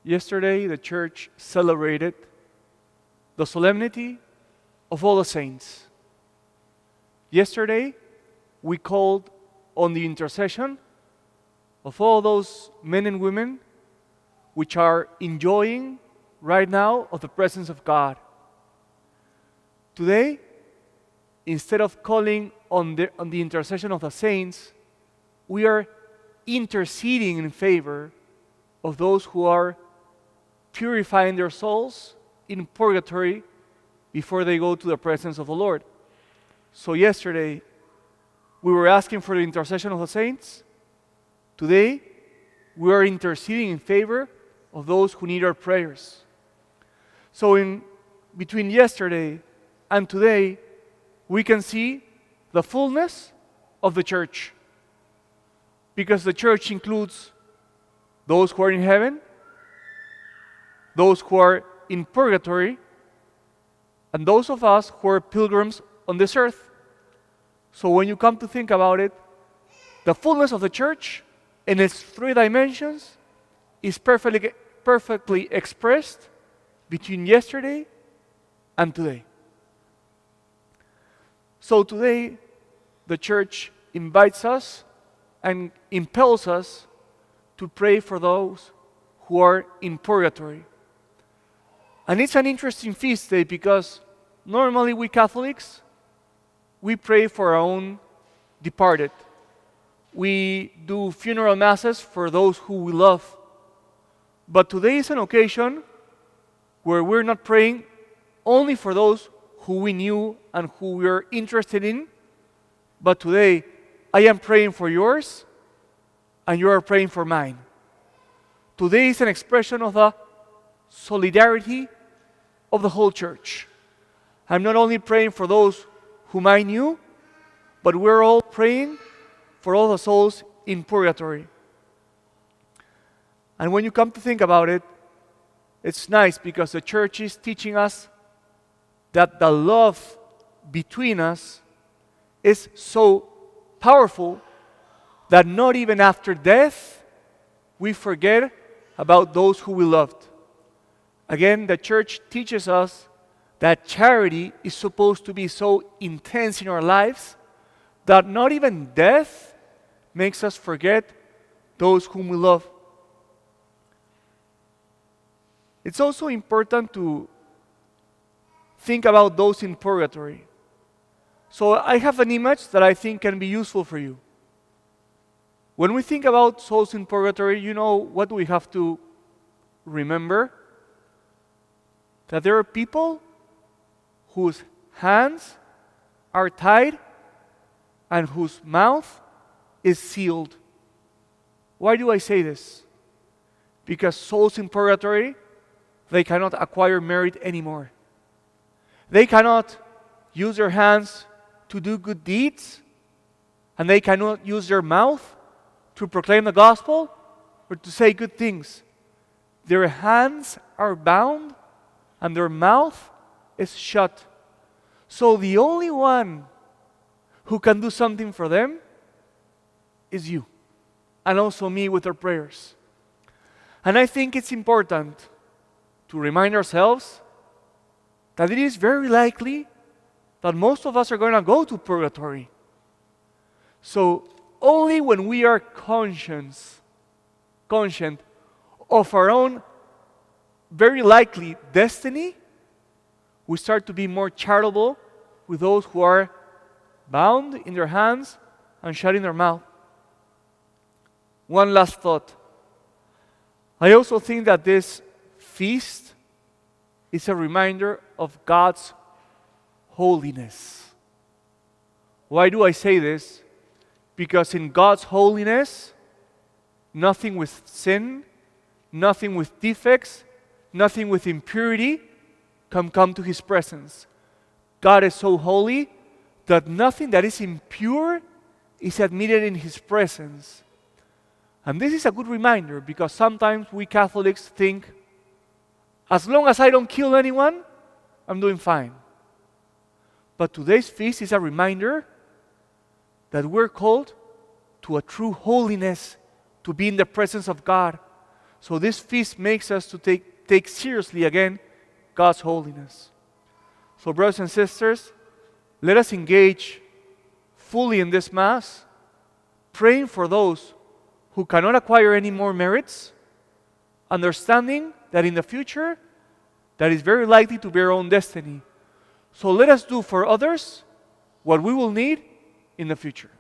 Yesterday, the church celebrated the solemnity of all the saints. Yesterday, we called on the intercession of all those men and women which are enjoying right now of the presence of God. Today, instead of calling on the intercession of the saints, we are interceding in favor of those who are purifying their souls in purgatory before they go to the presence of the Lord. So yesterday, we were asking for the intercession of the saints. Today, we are interceding in favor of those who need our prayers. So in between yesterday and today, we can see the fullness of the church. Because the church includes those who are in heaven, those who are in purgatory, and those of us who are pilgrims on this earth. So when you come to think about it, the fullness of the church in its three dimensions is perfectly expressed between yesterday and today. So today, the church invites us and impels us to pray for those who are in purgatory. And it's an interesting feast day because normally we Catholics, we pray for our own departed. We do funeral masses for those who we love. But today is an occasion where we're not praying only for those who we knew and who we are interested in, but today I am praying for yours and you are praying for mine. Today is an expression of the solidarity of the whole church. I'm not only praying for those whom I knew, but we're all praying for all the souls in purgatory. And when you come to think about it, it's nice because the church is teaching us that the love between us is so powerful that not even after death we forget about those who we loved. Again, the church teaches us that charity is supposed to be so intense in our lives that not even death makes us forget those whom we love. It's also important to think about those in purgatory. So I have an image that I think can be useful for you. When we think about souls in purgatory, you know what we have to remember? That there are people whose hands are tied and whose mouth is sealed. Why do I say this? Because souls in purgatory, they cannot acquire merit anymore. They cannot use their hands to do good deeds, and they cannot use their mouth to proclaim the gospel or to say good things. Their hands are bound and their mouth is shut. So the only one who can do something for them is you, and also me with our prayers. And I think it's important to remind ourselves that it is very likely that most of us are going to go to purgatory. So only when we are conscient of our own very likely destiny, we start to be more charitable with those who are bound in their hands and shut in their mouth. One last thought. I also think that this feast is a reminder of God's holiness. Why do I say this? Because in God's holiness, nothing with sin, nothing with defects, nothing with impurity can come to His presence. God is so holy that nothing that is impure is admitted in His presence. And this is a good reminder because sometimes we Catholics think, as long as I don't kill anyone, I'm doing fine. But today's feast is a reminder that we're called to a true holiness, to be in the presence of God. So this feast makes us to take seriously again God's holiness. So brothers and sisters, let us engage fully in this Mass, praying for those who cannot acquire any more merits, understanding that in the future, that is very likely to be our own destiny. So let us do for others what we will need in the future.